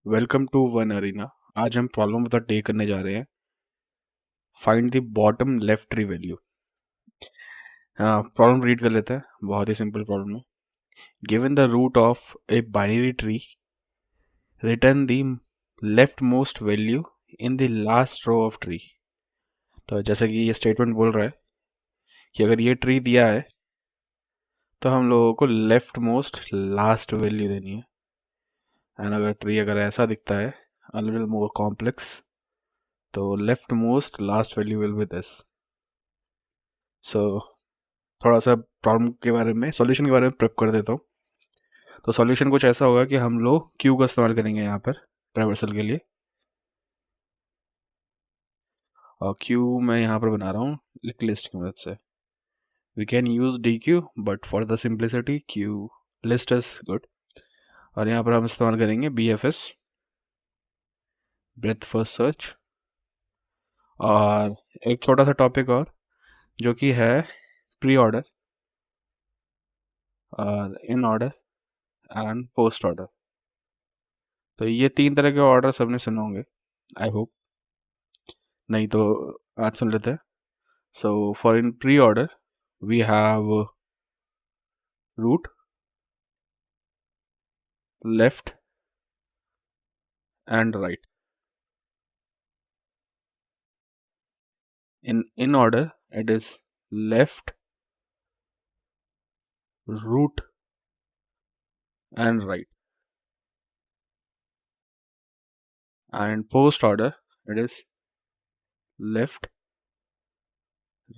Welcome to one arena. आज हम problem of the day करने जा रहे हैं। Find the bottom left tree value. हाँ, प्रॉब्लम रीड कर लेते हैं। बहुत ही सिंपल प्रॉब्लम है। Given the root of a binary tree, return the left most value in the last row of tree. तो जैसे कि ये स्टेटमेंट बोल रहा है कि अगर ये ट्री दिया है तो हम लोगों को लेफ्ट मोस्ट लास्ट वैल्यू देनी है। एंड अगर ट्री अगर ऐसा दिखता है, अ लिटिल मोर कॉम्प्लेक्स, तो left most last value will be this. So थोड़ा सा प्रॉब्लम के बारे में, सॉल्यूशन के बारे में प्रेप कर देता हूँ। तो सॉल्यूशन कुछ ऐसा होगा कि हम लोग क्यू का इस्तेमाल करेंगे यहाँ पर ट्रावर्सल के लिए। और क्यू मैं यहाँ पर बना रहा हूँ एक लिस्ट की मदद से। We can use D Q, but for the simplicity queue list is good. और यहाँ पर हम इस्तेमाल करेंगे B F S, breadth first search. और एक छोटा सा टॉपिक और, जो कि है प्री ऑर्डर और in order and post order. तो ये तीन तरह के ऑर्डर सबने सुने होंगे, आई होप। नहीं तो आज सुन लेते हैं। So for in pre-order, we have root, left, and right. In order, it is left, root, and right. And in post order, it is left,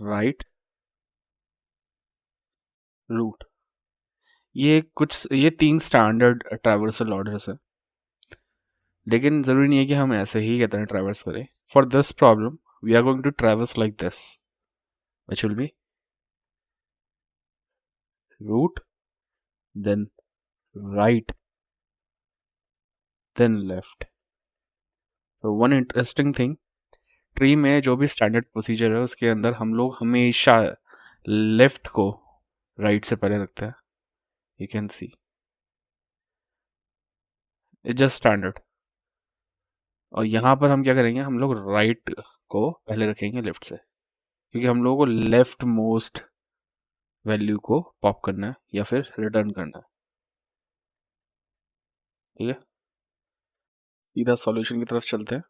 right, root. ये तीन स्टैंडर्ड ट्रैवर्सल ऑर्डर्स है, लेकिन ज़रूरी नहीं है कि हम ऐसे ही कहते हैं ट्रैवर्स करें। For this problem we are going to traverse like this, which will be root, then right, then left. So one interesting thing, tree में जो भी स्टैंडर्ड प्रोसीजर है उसके अंदर हम लोग हमेशा लेफ्ट को राइट से पहले रखते हैं। You can see it just standard. और यहाँ पर हम क्या करेंगे, हम लोग राइट को पहले रखेंगे लेफ्ट से, क्योंकि हम लोगों को लेफ्ट मोस्ट वैल्यू को पॉप करना है या फिर रिटर्न करना है। ठीक है, सीधा सॉल्यूशन की तरफ चलते हैं।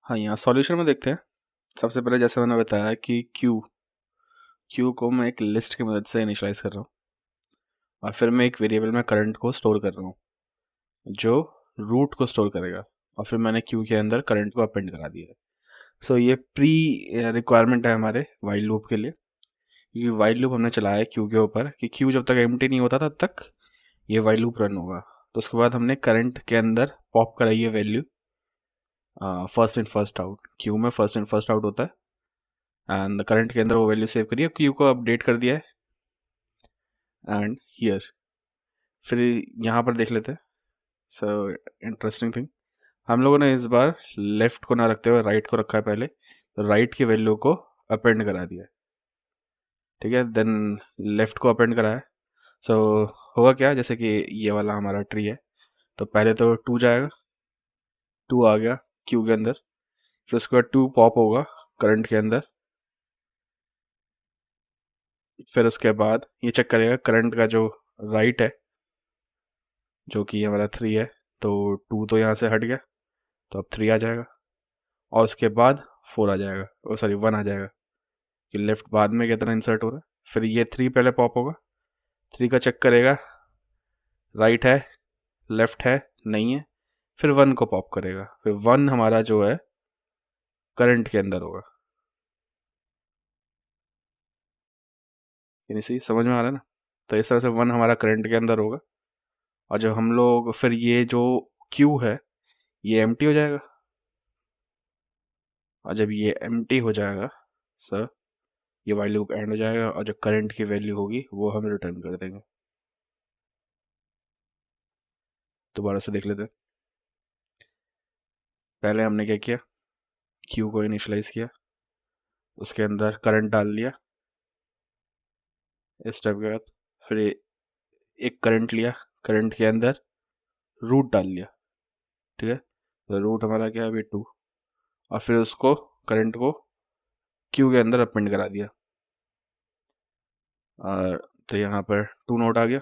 हाँ, यहाँ सॉल्यूशन में देखते हैं। सबसे पहले जैसे मैंने बताया कि क्यू को मैं एक लिस्ट की मदद से इनिशलाइज कर रहा हूँ, और फिर मैं एक वेरिएबल में करंट को स्टोर कर रहा हूँ जो रूट को स्टोर करेगा, और फिर मैंने क्यू के अंदर करंट को अपेंड करा दिया है। सो ये प्री रिक्वायरमेंट है हमारे वाइल लूप के लिए, क्योंकि वाइल लूप हमने चलाया है क्यू के ऊपर कि क्यू जब तक एम्प्टी नहीं होता तब तक ये वाइल लूप रन होगा। तो उसके बाद हमने करंट के अंदर पॉप कराई है value first in first out. Q में फर्स्ट इन फर्स्ट आउट होता है, एंड करंट के अंदर वो वैल्यू सेव करिए, क्यू को अपडेट कर दिया है। एंड हियर फिर यहाँ पर देख लेते हैं। सो इंटरेस्टिंग थिंग, हम लोगों ने इस बार लेफ्ट को ना रखते हुए राइट को रखा है पहले, तो राइट की वैल्यू को अपेंड करा दिया है। ठीक है, देन लेफ्ट को अपेंड करा है। सो होगा क्या, जैसे कि ये वाला हमारा ट्री है, तो पहले तो टू जाएगा, टू आ गया क्यू के अंदर, फिर उसके बाद टू पॉप होगा करंट के अंदर, फिर उसके बाद ये चेक करेगा करंट का जो राइट है, जो कि हमारा थ्री है, तो टू तो यहाँ से हट गया, तो अब थ्री आ जाएगा, और उसके बाद फोर आ जाएगा, ओ सॉरी वन आ जाएगा, कि लेफ्ट बाद में कितना इंसर्ट हो रहा है। फिर ये थ्री पहले पॉप होगा, थ्री का चेक करेगा राइट है, लेफ्ट है, नहीं है, फिर वन को पॉप करेगा, फिर वन हमारा जो है करंट के अंदर होगा। यानी सी समझ में आ रहा है ना। तो इस तरह से वन हमारा करंट के अंदर होगा, और जब हम लोग फिर ये जो क्यू है ये एम्प्टी हो जाएगा, और जब ये एम्प्टी हो जाएगा सर, ये वाइल लूप एंड हो जाएगा, और जो करंट की वैल्यू होगी वो हम रिटर्न कर देंगे। दोबारा से देख लेते हैं। पहले हमने क्या किया, क्यू को इनिशलाइज किया, उसके अंदर करंट डाल दिया इस स्टेप के बाद, फिर एक करंट लिया, करंट के अंदर रूट डाल लिया, ठीक है, तो रूट हमारा क्या है अभी 2, और फिर उसको करंट को क्यू के अंदर अपेंड करा दिया, और तो यहाँ पर 2 नोड आ गया।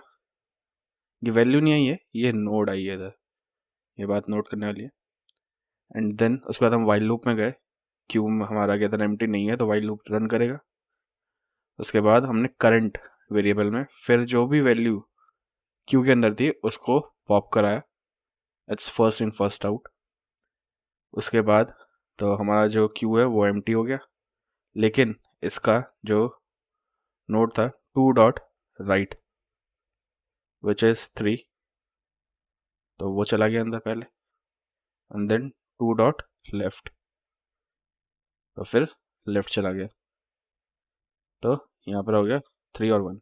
ये वैल्यू नहीं आई है, ये नोड आई है इधर, ये बात नोट करने वाली है। एंड देन उसके बाद हम वाइल लूप में गए, क्यू में हमारा क्या था एम्प्टी नहीं है, तो वाइल लूप रन करेगा। उसके बाद हमने करंट वेरिएबल में फिर जो भी वैल्यू क्यू के अंदर थी उसको पॉप कराया, it's first in first out. उसके बाद तो हमारा जो क्यू है वो एम्प्टी हो गया, लेकिन इसका जो नोड था 2 डॉट राइट विच इज़ 3, तो वो चला गया अंदर पहले, एंड देन 2 डॉट लेफ्ट, तो फिर लेफ्ट चला गया, तो यहाँ पर हो गया 3 और 1।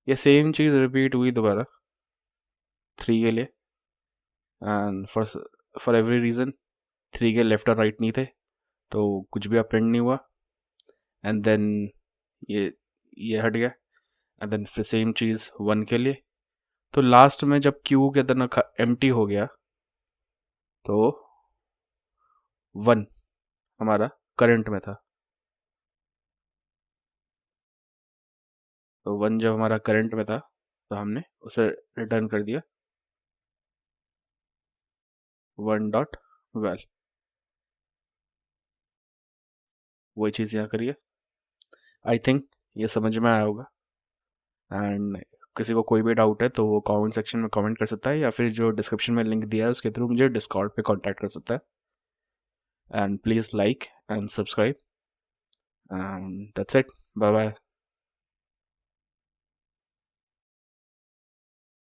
ये सेम चीज़ रिपीट हुई दोबारा 3 के लिए, एंड फॉर एवरी रीज़न 3 के लेफ्ट और राइट नहीं थे, तो कुछ भी अपेंड नहीं हुआ। एंड देन ये हट गया, एंड देन फिर सेम चीज़ 1 के लिए। तो लास्ट में जब क्यू के अंदर एम्प्टी हो गया तो 1 हमारा करंट में था, तो 1 जब हमारा करंट में था तो हमने उसे रिटर्न कर दिया 1 डॉट वेल। वही चीज़ यहाँ करिए। आई थिंक ये समझ में आया होगा, एंड किसी को कोई भी डाउट है तो वो कमेंट सेक्शन में कमेंट कर सकता है, या फिर जो डिस्क्रिप्शन में लिंक दिया है उसके थ्रू मुझे डिस्कॉर्ड पे कांटेक्ट कर सकता है। And please like and subscribe, and that's it, bye bye.